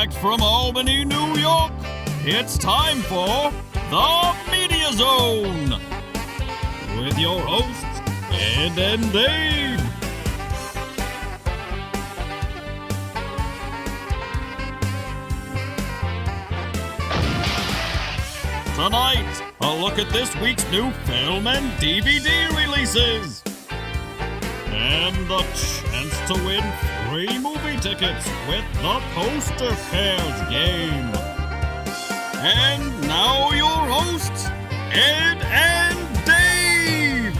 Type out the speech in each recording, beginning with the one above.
direct from Albany, New York, it's time for The Media Zone with your hosts, Ed and Dave. Tonight, a look at this week's new film and DVD releases. And the chance to win free movie tickets with the Poster Pairs game. And now your hosts, Ed and Dave.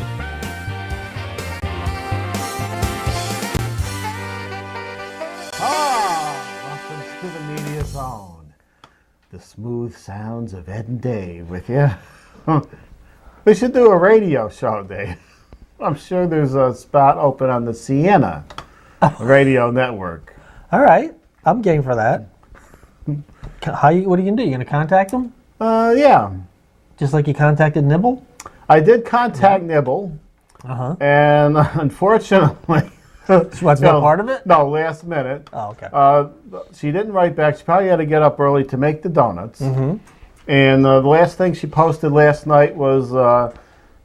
Welcome to the Media Zone. The smooth sounds of Ed and Dave with you. We should do a radio show, Dave. I'm sure there's a spot open on the Sienna radio network. All right, I'm game for that. What are you going to do? You going to contact them? Yeah. Just like you contacted Nibble? I did contact Nibble, and unfortunately... She wants no part of it? No, last minute. Oh, okay. She didn't write back. She probably had to get up early to make the donuts. Mm-hmm. And the last thing she posted last night was a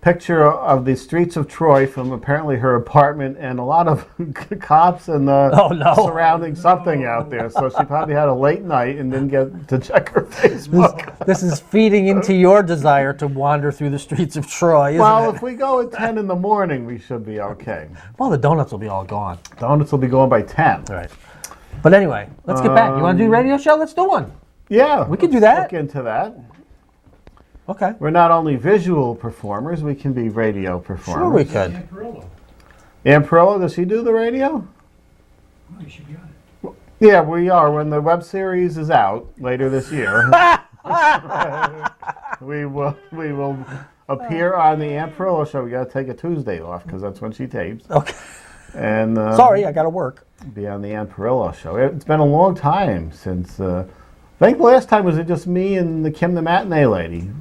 picture of the streets of Troy from apparently her apartment and a lot of cops and surrounding something out there. So she probably had a late night and didn't get to check her Facebook. This is feeding into your desire to wander through the streets of Troy, isn't it? Well, if we go at 10 in the morning, we should be okay. Well, the donuts will be all gone. Donuts will be going by 10. All right. But anyway, let's get back. You want to do a radio show? Let's do one. Yeah. We could do that. Look into that. Okay. We're not only visual performers, we can be radio performers. Sure we could. Ann Perillo, does she do the radio? Oh, you should be on it. Yeah, we are. When the web series is out later this year, we will appear on the Ann Perillo show. We got to take a Tuesday off because that's when she tapes. Okay. And sorry, I got to work. Be on the Ann Perillo show. It's been a long time since. I think the last time was it just me and the Kim the Matinee Lady.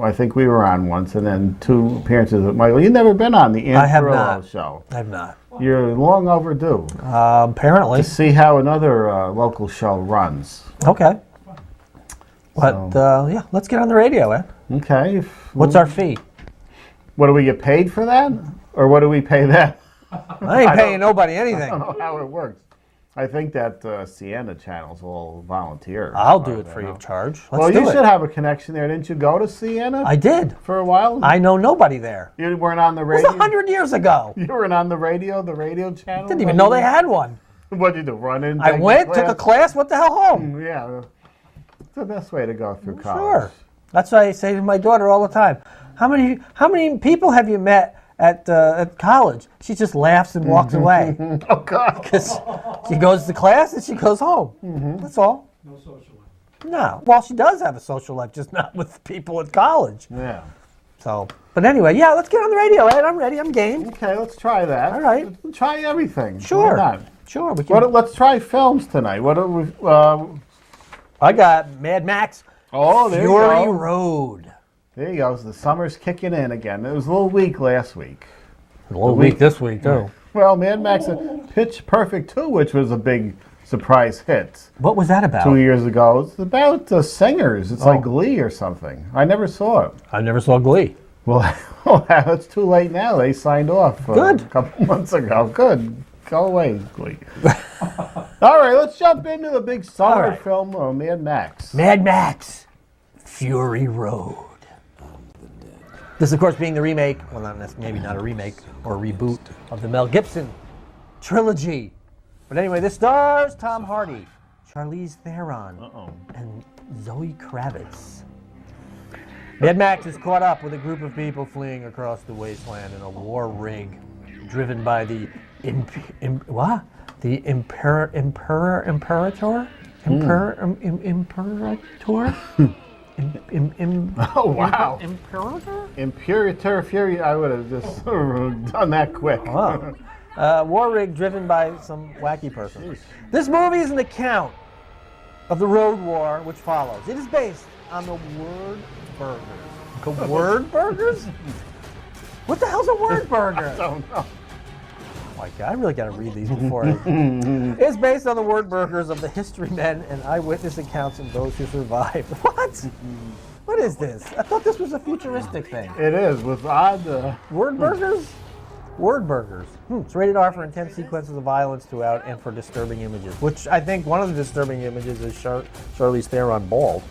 I think we were on once, and then 2 appearances with Michael. You've never been on the Ann Perillo show. I have not. You're long overdue. Apparently. To see how another local show runs. Okay. But, yeah, let's get on the radio, Ed. Okay. What's our fee? What do we get paid for that? Or what do we pay them? I ain't paying nobody anything. I don't know how it works. I think that Sienna channel's all volunteer. I'll do it free of charge. Let's do you it. should have a connection there. Didn't you go to Sienna? I did. For a while? I know nobody there. You weren't on the It radio? was 100 years ago. You weren't on the radio channel? Didn't even know they had one. What'd you do, run in? I went, took a class, what the hell, home? Yeah. It's the best way to go through college. Sure. That's what I say to my daughter all the time. How many people have you met at college? She just laughs and walks away. Oh, God. Because she goes to class and she goes home. That's all. No social life. No. Well, she does have a social life, just not with people at college. Yeah. So, but anyway, yeah, let's get on the radio, Ed. I'm ready. I'm game. Okay, let's try that. All right. Let's try everything. Sure. Why not? Sure. We can. Let's try films tonight. What do we? I got Mad Max. Oh, there Fury you go. Road. There you go. The summer's kicking in again. It was a little weak last week. A little week this week, too. Well, Mad Max and Pitch Perfect 2, which was a big surprise hit What was that about? 2 years ago. It's about the singers. It's like Glee or something. I never saw it. I never saw Glee. Well, it's too late now. They signed off Good. a couple months ago. Good. Go away, Glee. All right, let's jump into the big summer film, Mad Max. Mad Max. Fury Road. This, of course, being the remake, well, maybe not a remake or a reboot of the Mel Gibson trilogy. But anyway, this stars Tom Hardy, Charlize Theron, and Zoe Kravitz. Mad Max is caught up with a group of people fleeing across the wasteland in a war rig driven by the Imperator? Oh, wow. Imperator? Imperator Fury. I would have just done that quick. Wow. War rig driven by some wacky person. Jeez. This movie is an account of the road war which follows. It is based on the word burgers. The word burgers? What the hell's a word burger? I don't know. my God, I really got to read these before I... It's based on the word burgers of the history men and eyewitness accounts of those who survived. What? What is this? I thought this was a futuristic thing. It is, with odd... Word burgers? Word burgers. It's rated R for intense sequences of violence throughout and for disturbing images, which I think one of the disturbing images is Charlize Theron bald.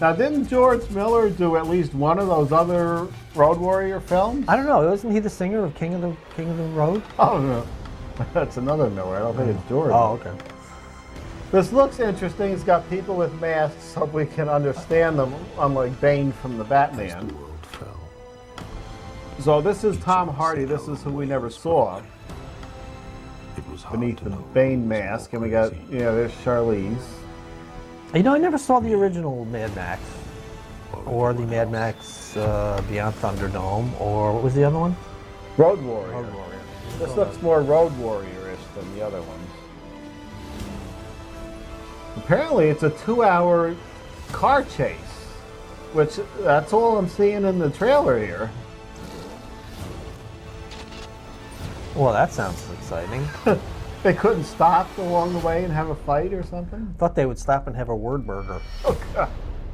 Now, didn't George Miller do at least one of those other Road Warrior films? I don't know. Wasn't he the singer of King of the Road? Oh, no. That's another Miller. I don't think it's George. Oh, okay. This looks interesting. It's got people with masks so we can understand them, unlike Bane from the Batman. So this is Tom Hardy. This is who we never saw beneath the Bane mask. And we got, there's Charlize. You know, I never saw the original Mad Max, or the Mad Max Beyond Thunderdome, or what was the other one? Road Warrior. Road Warrior. This looks more Road Warrior-ish than the other ones. Apparently, it's a 2-hour car chase, which that's all I'm seeing in the trailer here. Well, that sounds exciting. They couldn't stop along the way and have a fight or something? Thought they would stop and have a word burger Oh, God.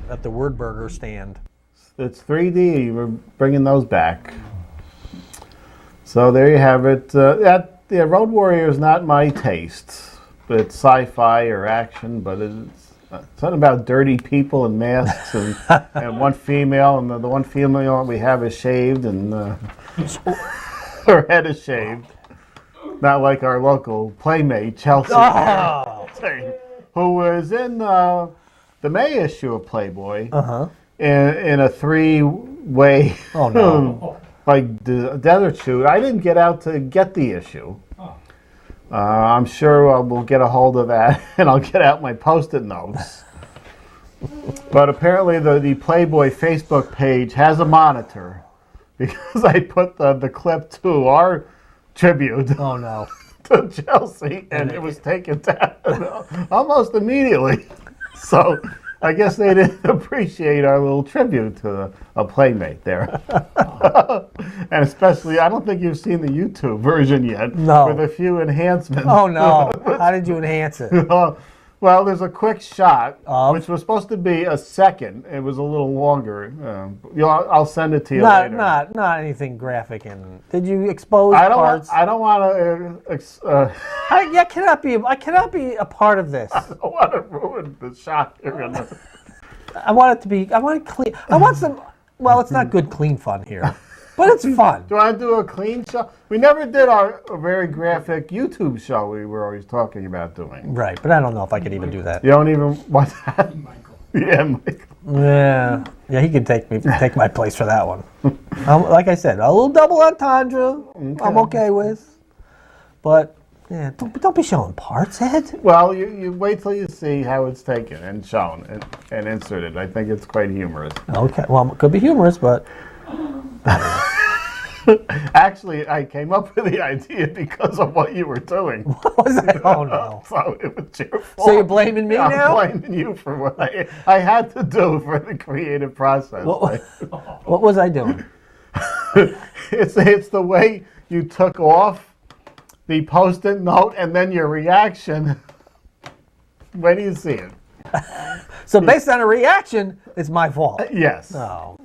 at the word burger stand. It's 3D. We're bringing those back. So there you have it. Road Warrior is not my taste. It's sci-fi or action, but it's something about dirty people and masks and one female, and the one female we have is shaved and her head is shaved. Not like our local playmate, Chelsea, who was in the May issue of Playboy in a 3-way like the desert shoot. I didn't get out to get the issue. I'm sure we'll get a hold of that, and I'll get out my Post-it notes. But apparently the Playboy Facebook page has a monitor because I put the clip to our tribute to Chelsea, and it was taken down almost immediately. So I guess they didn't appreciate our little tribute to a playmate there. And especially, I don't think you've seen the YouTube version yet. No. With a few enhancements. Oh, no. How did you enhance it? Well, there's a quick shot, which was supposed to be a second. It was a little longer. I'll send it to you later. Not anything graphic. And did you expose parts? I don't want to. I cannot be a part of this. I don't want to ruin the shot you're gonna. I want it to be. I want it clean. I want some. Well, it's not good, clean fun here, but it's fun. Do I do a clean show? We never did our very graphic YouTube show we were always talking about doing. Right, but I don't know if I could even do that. You don't even want that? Michael. Yeah, Michael. Yeah, he could take my place for that one. Like I said, a little double entendre. Okay. I'm okay with, but yeah, don't be showing parts, Ed. Well, you wait till you see how it's taken and shown and inserted. I think it's quite humorous. Okay, well, it could be humorous, but. Actually, I came up with the idea because of what you were doing. What was that? Oh, no. So it was your fault. So you're blaming me now? I'm blaming you for what I had to do for the creative process. What was I doing? It's the way you took off the Post-it note and then your reaction. When do you see it? So based on a reaction, it's my fault. Yes. Oh.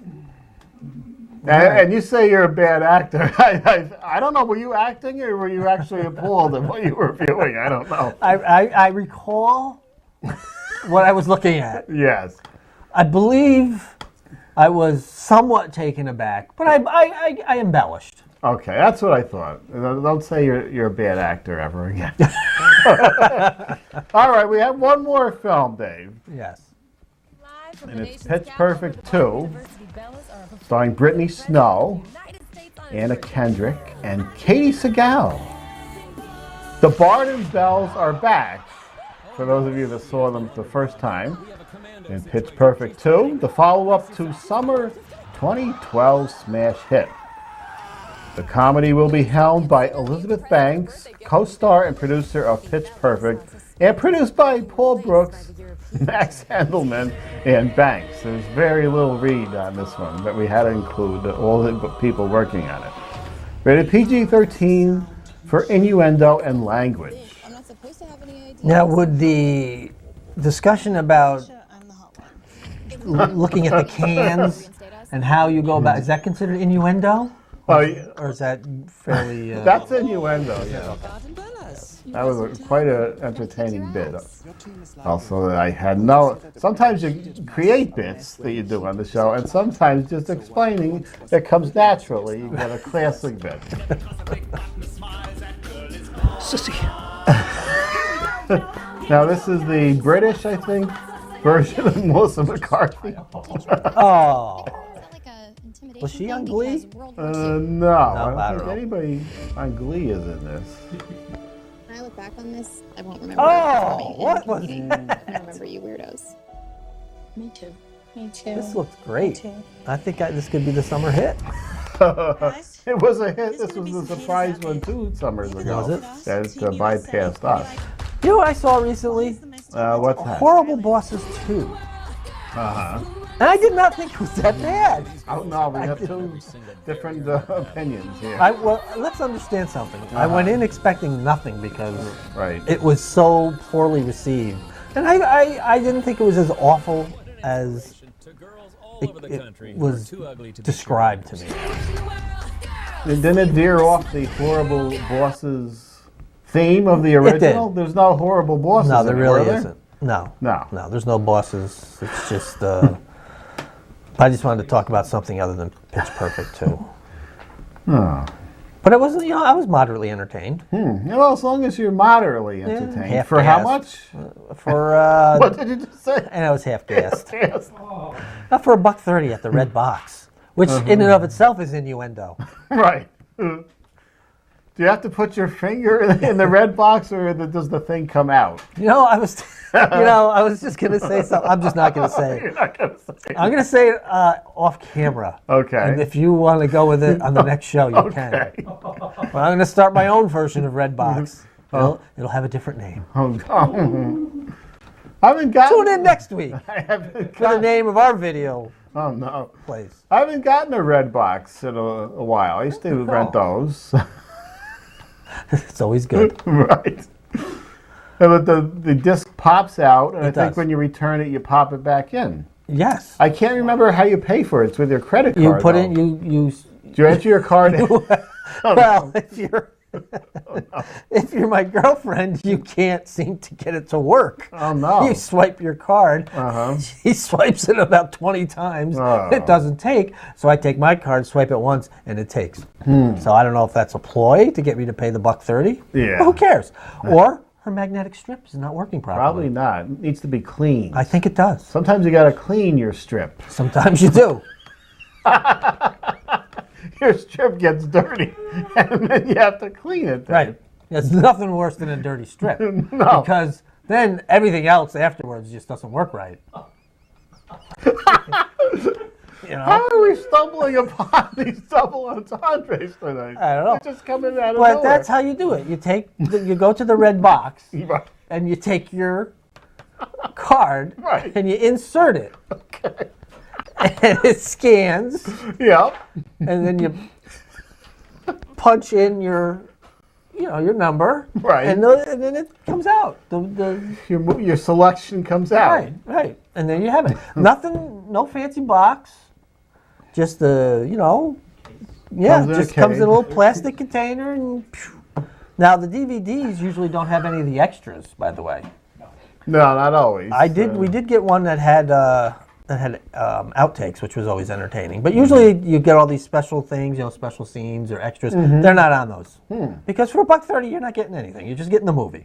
And you say you're a bad actor. I don't know. Were you acting or were you actually appalled at what you were viewing? I don't know. I recall what I was looking at. Yes. I believe I was somewhat taken aback, but I embellished. Okay, that's what I thought. Don't say you're a bad actor ever again. All right, we have one more film, Dave. Yes. And it's Pitch Perfect 2, starring Brittany Snow, Anna Kendrick, and Katie Sagal. The Barden Bells are back, for those of you that saw them the first time, in Pitch Perfect 2, the follow-up to summer 2012 smash hit. The comedy will be helmed by Elizabeth Banks, co-star and producer of Pitch Perfect, and produced by Paul Brooks, Max Handelman, and Banks. There's very little read on this one, but we had to include all the people working on it. Rated PG-13, for innuendo and language. I'm not supposed to have any ideas. Now, would the discussion about I'm the hot one. looking at the cans and how you go about, is that considered innuendo? Oh, yeah. Or is that fairly... That's innuendo, yeah. That was quite an entertaining bit. Also, that I had no... Sometimes you create bits that you do on the show, and sometimes just explaining it comes naturally. You get a classic bit. Sissy. Now, this is the British, I think, version of Melissa McCarthy. Oh. Was Was she on Glee? No, I I don't don't think know. anybody on Glee is in this. When I look back on this, I won't remember. Oh, what was I remember you weirdos. Me too. Me too. This looks great. I think this could be the summer hit. It was a hit. This was a surprise one 2 summers ago. Was it? That bypassed us. You know what I saw recently? What's that? Horrible Bosses 2. Uh-huh. And I did not think it was that bad. Oh, no, we have 2 different opinions here. Well, let's understand something. I went in expecting nothing because Right. it was so poorly received. And I didn't think it was as awful as it was described to me. Didn't it veer off the horrible bosses theme of the original? There's no horrible bosses. No, there in it, really were there? isn't. No. No. No, there's no bosses. It's just, I just wanted to talk about something other than Pitch Perfect too. Oh. But it wasn't, I was moderately entertained. Well, as long as you're moderately entertained. half For how gassed. much? For, What did you just say? and I was half gassed. Yes. For $1.30 at the Red Box, which in and of itself is innuendo. Right. Do you have to put your finger in the red box, or does the thing come out? I was just gonna say something. I'm just not gonna say You're it. not going to say it. I'm gonna say it off camera. Okay. And if you want to go with it on the next show, you Okay. can. But I'm gonna start my own version of Red Box. It'll have a different name. Oh, no. I haven't gotten. Tune in next week I haven't for the name of our video Oh no. place. I haven't gotten a red box in a while. I used to rent those. It's always good. Right. But the disc pops out, and I think does. when you return it, you pop it back in. Yes. I can't remember how you pay for it. It's with your credit card. You put though. in you. Do you enter your card in? Well, if you're my girlfriend, you can't seem to get it to work. Oh, no. You swipe your card. Uh-huh. He swipes it about 20 times. Oh. It doesn't take. So I take my card, swipe it once, and it takes. So I don't know if that's a ploy to get me to pay the $1.30. Yeah. But who cares? Or her magnetic strip is not working properly. Probably not. It needs to be clean. I think it does. Sometimes you got to clean your strip. Sometimes you do. Your strip gets dirty, and then you have to clean it. Right. There's nothing worse than a dirty strip. No. Because then everything else afterwards just doesn't work right. How are we stumbling upon these double entendres tonight? I don't know. They're just coming out of But nowhere. that's how you do it. You go to the red box Right. and you take your card Right. and you insert it. Okay. And it scans, Yep. and then you punch in your number. Right. And then it comes out. Your selection comes out. Right. And then you have it. Nothing, no fancy box. Just Comes in a comes in a little case. plastic container. And now the DVDs usually don't have any of the extras, by the way. No, not always. We did get one that had outtakes, which was always entertaining. But usually you get all these special things, special scenes or extras. They're not on those because for $1.30 you're not getting anything. You're just getting the movie.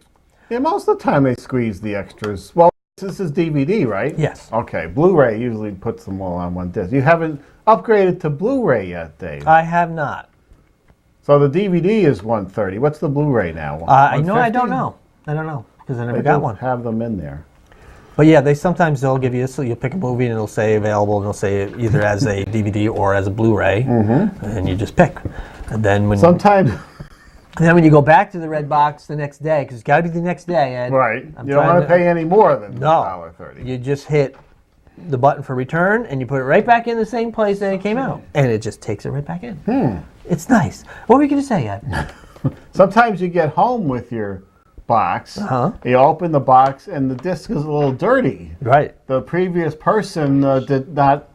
Yeah, most of the time they squeeze the extras. Well, this is DVD, right? Yes. Okay. Blu-ray usually puts them all on one disc. You haven't upgraded to Blu-ray yet, Dave. I have not. So the DVD is $130. What's the Blu-ray now? I don't $150? know. I don't know because I never They got don't one. have them in there. But yeah, they'll give you, so you'll pick a movie and it'll say available, and it'll say it either as a DVD or as a Blu-ray, and you just pick. And then Sometimes, when you go back to the red box the next day, because it's got to be the next day, Ed. right, I'm you don't trying want to pay any more than No, $1.30. you just hit the button for return, and you put it right back in the same place that it came out, and it just takes it right back in. It's nice. What were you going to say, Ed? Sometimes you get home with your box. You open the box and the disc is a little dirty. Right. The previous person did not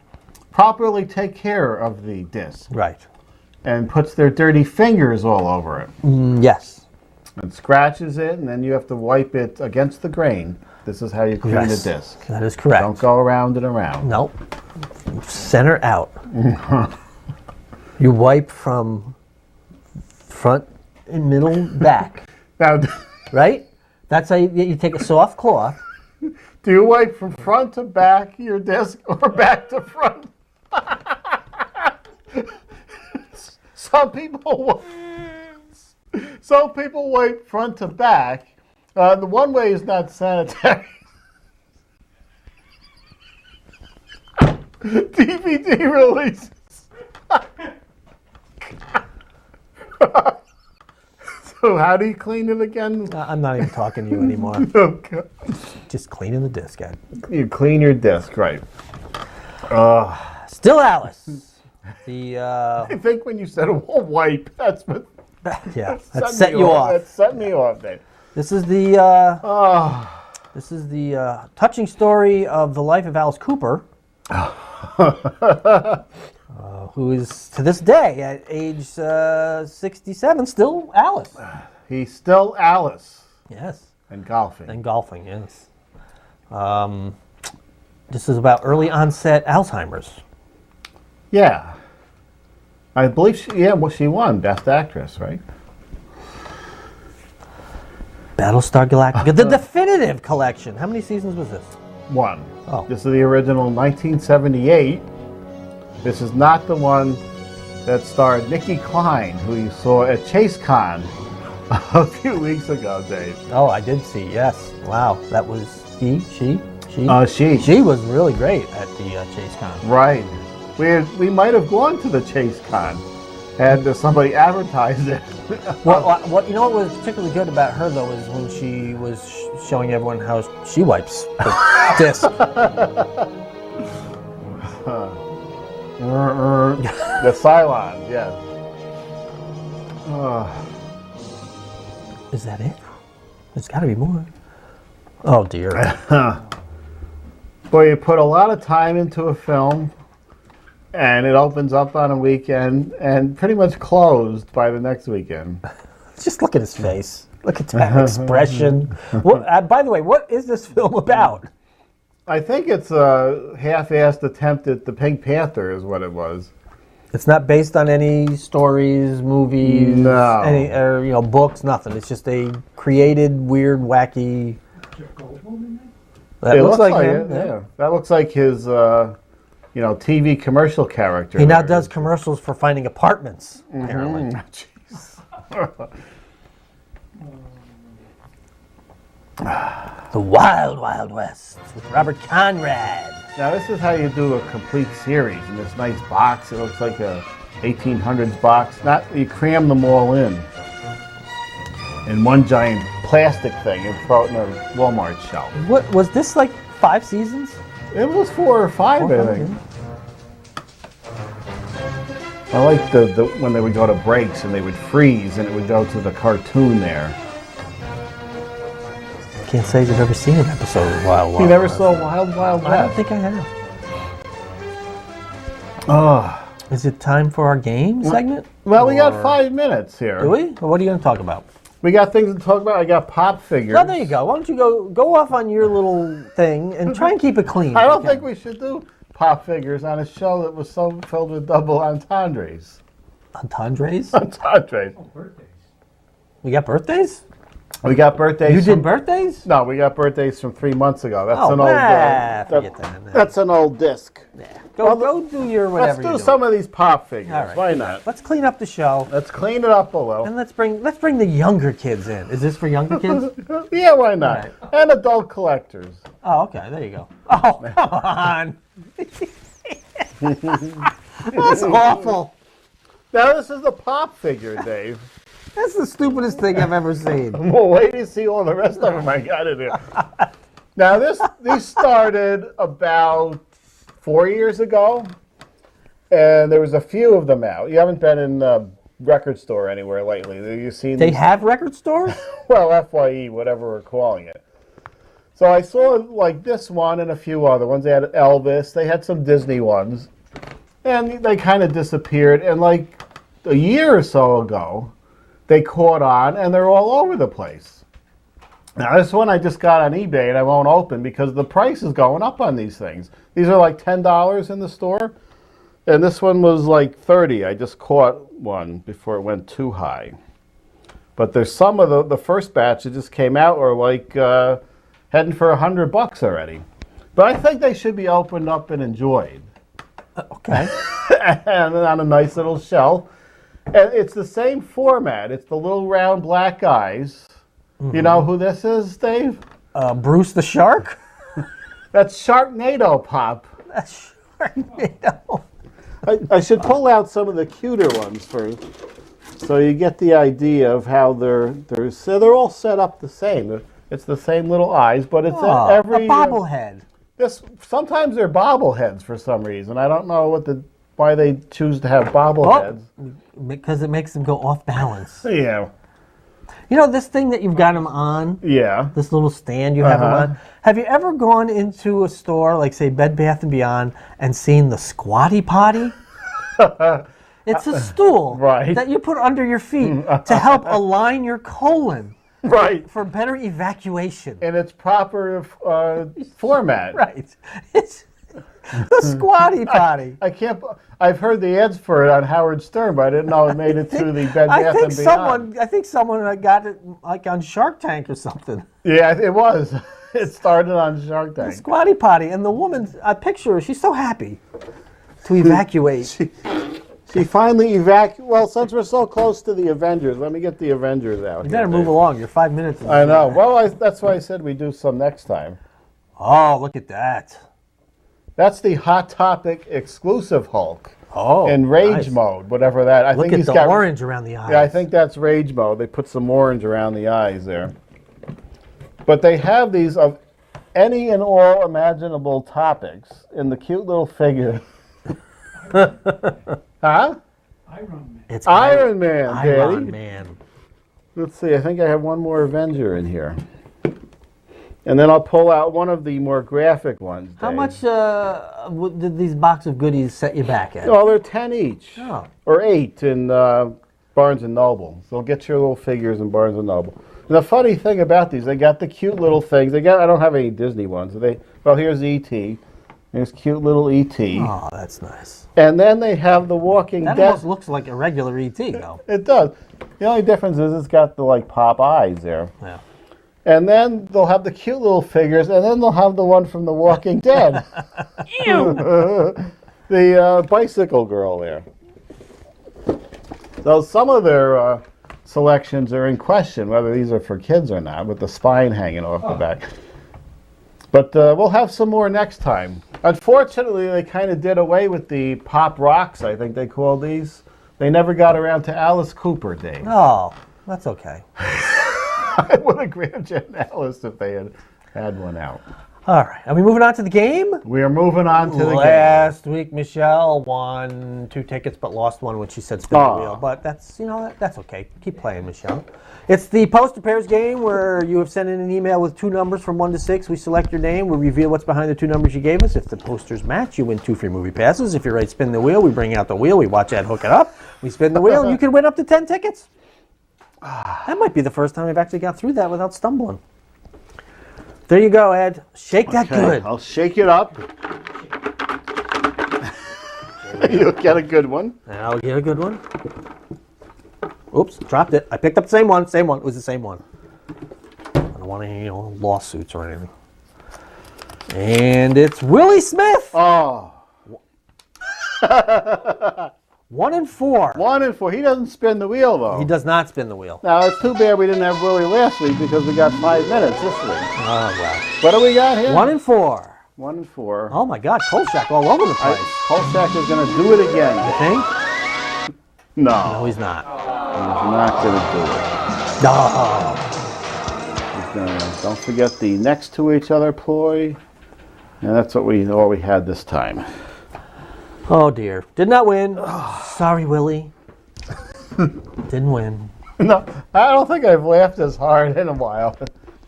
properly take care of the disc. Right. And puts their dirty fingers all over it. Yes. And scratches it, and then you have to wipe it against the grain. This is how you clean the disc. That is correct. Don't go around and around. Nope. Center out. You wipe from front and middle back. Now, right? That's how you take a soft cloth. do you wipe from front to back your disc or back to front? Some people wipe front to back. The one way is not sanitary. DVD releases. So how do you clean it again? I'm not even talking to you anymore. Okay. Just cleaning the disc, Ed. You clean your disc, right? Still Alice. I think when you said a wipe, that's what. Yeah, that set you off. That set me off, Dave. This is the touching story of the life of Alice Cooper, who is to this day at age 67 still Alice. He's still Alice. Yes. And golfing. And golfing, yes. This is about early onset Alzheimer's. Yeah. I believe she won Best Actress, right? Battlestar Galactica, the definitive collection. How many seasons was this? One. Oh. This is the original 1978. This is not the one that starred Nikki Klein, who you saw at ChaseCon a few weeks ago, Dave. Oh, I did see, yes. Wow, that was she? She. She was really great at the ChaseCon. Right. We might have gone to the ChaseCon had somebody advertised it. What you know what was particularly good about her though is when she was showing everyone how she wipes the disc. The Cylon, yes. Is that it? There's got to be more. Oh dear. Boy, you put a lot of time into a film, and it opens up on a weekend and pretty much closed by the next weekend. Just look at his face. Look at that expression. By the way, what is this film about? I think it's a half-assed attempt at the Pink Panther is what it was. It's not based on any stories, movies, no. books, nothing. It's just a created, weird, wacky... Jeff Goldblum in That it looks like him. Yeah. That looks like his, TV commercial character. He now does commercials for finding apartments, apparently. Jeez. The Wild Wild West with Robert Conrad. Now this is how you do a complete series in this nice box. It looks like a 1800s box. You cram them all in one giant plastic thing and throw it in a Walmart shelf. What was this, like 5 seasons? It was 4 or 5, I think. I like the when they would go to breaks and they would freeze and it would go to the cartoon there. Can't say you've ever seen an episode of Wild Wild You never West. saw Wild Wild West? I don't think I have. Oh. Is it time for our game segment? Well, we got 5 minutes here. Do we? Or what are you going to talk about? We got things to talk about. I got pop figures. Oh, there you go. Why don't you go off on your little thing and try and keep it clean. I don't think we should do pop figures on a show that was so filled with double entendres. Entendres? Entendres. Oh, birthdays. We got birthdays? We got birthdays. You did birthdays? No, we got birthdays from 3 months ago. That's Oh, an old. forget that. That's an old disc. Go do your whatever. Let's do some of these pop figures. All right. Why not? Let's clean up the show. Let's clean it up a little. And let's bring the younger kids in. Is this for younger kids? Yeah, why not? Right. And adult collectors. Oh, okay. There you go. Oh, come on. That's awful. Now this is a pop figure, Dave. That's the stupidest thing I've ever seen. Well, wait to see all the rest of them I got in here. Now these started about 4 years ago, and there was a few of them out. You haven't been in record store anywhere lately. Have you seen They these? have record stores? Well, FYE, whatever we're calling it. So I saw like this one and a few other ones. They had Elvis. They had some Disney ones. And they kind of disappeared. And like a year or so ago, they caught on and they're all over the place. Now, this one I just got on eBay and I won't open because the price is going up on these things. These are like $10 in the store. And this one was like $30. I just caught one before it went too high. But there's some of the first batch that just came out are like heading for $100 already. But I think they should be opened up and enjoyed. Okay. And on a nice little shelf. And it's the same format. It's the little round black eyes. Mm-hmm. You know who this is, Dave? Bruce the Shark? That's Sharknado Pop. That's Sharknado. I should pull out some of the cuter ones first, so you get the idea of how they're all set up the same. It's the same little eyes, but it's every a bobblehead. Sometimes they're bobbleheads for some reason. I don't know why they choose to have bobbleheads. Because it makes them go off balance. Yeah. You know this thing that you've got them on? Yeah. This little stand you have them on? Have you ever gone into a store, like say Bed Bath & Beyond, and seen the squatty potty? It's a stool that you put under your feet to help align your colon. Right. For better evacuation. In its proper format. Right. It's the squatty potty. I can't. I've heard the ads for it on Howard Stern, but I didn't know it made it through the Bed Bath & Beyond. I think someone got it like on Shark Tank or something. Yeah, it was. It started on Shark Tank. The squatty potty, and the woman, I picture her, she's so happy to evacuate. She finally evacuated. Well, since we're so close to the Avengers, let me get the Avengers out. You better move along. You're 5 minutes. I know. Well, that's why I said we do some next time. Oh, look at that. That's the Hot Topic exclusive Hulk. Oh, in rage mode, whatever that. I think he's got orange around the eyes. Yeah, I think that's rage mode. They put some orange around the eyes there. But they have these of any and all imaginable topics in the cute little figure. Huh? Iron Man. It's Iron Man, Daddy. Iron Man. Let's see. I think I have one more Avenger in here. And then I'll pull out one of the more graphic ones. How Dave. much did these box of goodies set you back at? Oh, they're 10 each. Oh. Or 8 in Barnes & Noble. So get your little figures in Barnes & Noble. And the funny thing about these, they got the cute little things. I don't have any Disney ones. Here's E.T. There's cute little E.T. Oh, that's nice. And then they have the Walking Dead. That almost looks like a regular E.T. though. It does. The only difference is it's got the pop eyes there. Yeah. And then they'll have the cute little figures, and then they'll have the one from The Walking Dead. Ew! The bicycle girl there. So some of their selections are in question, whether these are for kids or not, with the spine hanging off the back. But we'll have some more next time. Unfortunately, they kind of did away with the Pop Rocks, I think they called these. They never got around to Alice Cooper, Dave. Oh, that's okay. I would have grabbed you an Alice if they had one out. All right. Are we moving on to the game? We are moving on to the game. Last week, Michelle won 2 tickets, but lost one when she said spin the wheel. But that's okay. Keep playing, Michelle. It's the poster pairs game where you have sent in an email with 2 numbers from 1 to 6. We select your name. We reveal what's behind the 2 numbers you gave us. If the posters match, you win 2 free movie passes. If you're right, spin the wheel. We bring out the wheel. We watch Ed hook it up. We spin the wheel. You can win up to 10 tickets. That might be the first time I've actually got through that without stumbling. There you go, Ed. Shake that good. I'll shake it up. You'll get a good one. I'll get a good one. Oops, dropped it. I picked up the same one. Same one. It was the same one. I don't want any lawsuits or anything. And it's Willie Smith. Oh. 1 and 4. 1 and 4. He doesn't spin the wheel, though. He does not spin the wheel. Now, it's too bad we didn't have Willie last week because we got 5 minutes this week. Oh, well. What do we got here? 1 and 4. 1 and 4. Oh, my God. Kolchak all over the place. Kolchak is going to do it again. You think? No. No, he's not. He's not going to do it. No. He's gonna, don't forget the next to each other ploy. And that's what we had this time. Oh, dear. Did not win. Sorry, Willie. Didn't win. No, I don't think I've laughed as hard in a while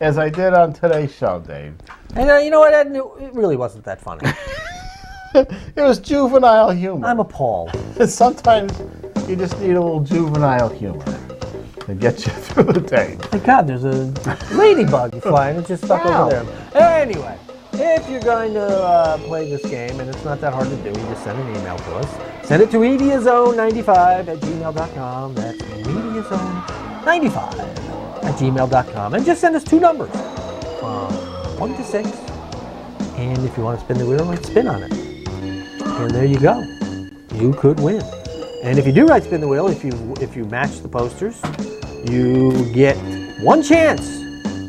as I did on today's show, Dave. And you know what, Ed? It really wasn't that funny. It was juvenile humor. I'm appalled. Sometimes you just need a little juvenile humor to get you through the day. Thank God, there's a ladybug flying. It just stuck over there. Anyway, if you're going to play this game, and it's not that hard to do, you just send an email to us. Send it to mediazone95@gmail.com. That's mediazone95@gmail.com. And just send us 2 numbers, from 1 to 6. And if you want to spin the wheel, write spin on it. And there you go. You could win. And if you do write spin the wheel, if you match the posters, you get 1 chance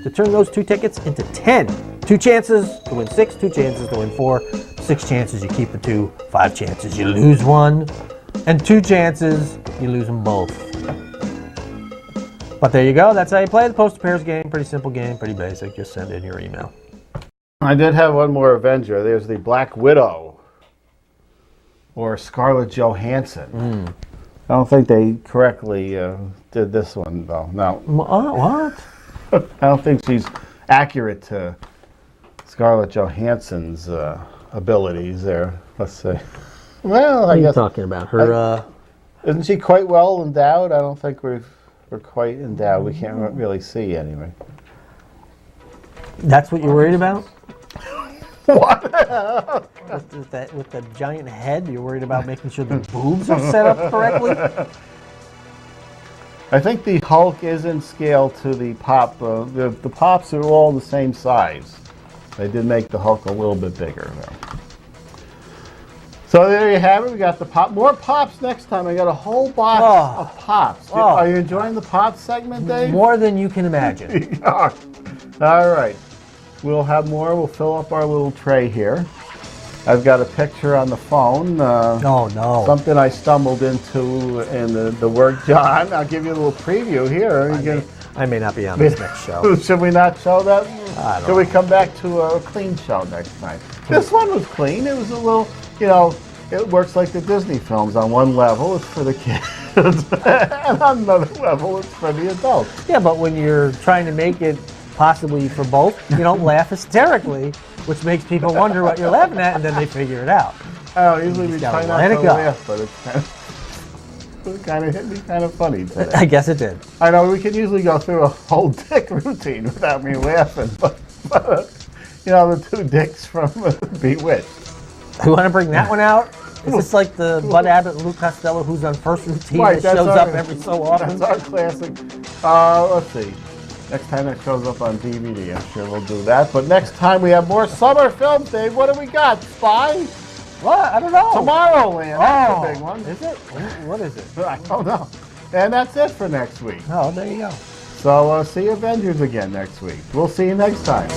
to turn those 2 tickets into 10. 2 chances to win 6, 2 chances to win 4, 6 chances you keep the 2, 5 chances you lose 1, and 2 chances you lose them both. But there you go. That's how you play the poster pairs game. Pretty simple game, pretty basic. Just send in your email. I did have one more Avenger. There's the Black Widow, or Scarlett Johansson. I don't think they correctly did this one, though. No. What? I don't think she's accurate to Scarlett Johansson's abilities there. Let's say. Well, What I are you guess. talking about? Her, Isn't she quite well endowed? I don't think we're quite endowed. We can't really see anyway. that's what you're worried about? What? With the giant head, you're worried about making sure the boobs are set up correctly? I think the Hulk is in scale to the Pop. The Pops are all the same size. They did make the Hulk a little bit bigger, though. So there you have it. We got the Pop. More Pops next time. I got a whole box of Pops. Are you enjoying the Pop segment, Dave? More than you can imagine. All right. We'll have more. We'll fill up our little tray here. I've got a picture on the phone. Oh, no. Something I stumbled into in the work, John. I'll give you a little preview here. I may not be on this next show. Should we not show that? I don't Should we come back to a clean show next time? This one was clean. It was a little, it works like the Disney films. On one level, it's for the kids. And on another level, it's for the adults. Yeah, but when you're trying to make it possibly for both, you don't laugh hysterically, which makes people wonder what you're laughing at, and then they figure it out. Oh, usually we gotta try not let to it go. laugh, but it kind of hit me kind of funny today. I guess it did. I know we can usually go through a whole dick routine without me laughing, but the 2 dicks from Bewitched. You want to bring that one out? Is this like the Bud Abbott and Lou Costello Who's on First routine that shows up every so often? That's our classic. Let's see. Next time it shows up on DVD, I'm sure we'll do that. But next time we have more summer films, Dave. What do we got? Spy? What? I don't know. Tomorrowland. That's a big one. Is it? What is it? I don't know. And that's it for next week. Oh, there you go. So see Avengers again next week. We'll see you next time.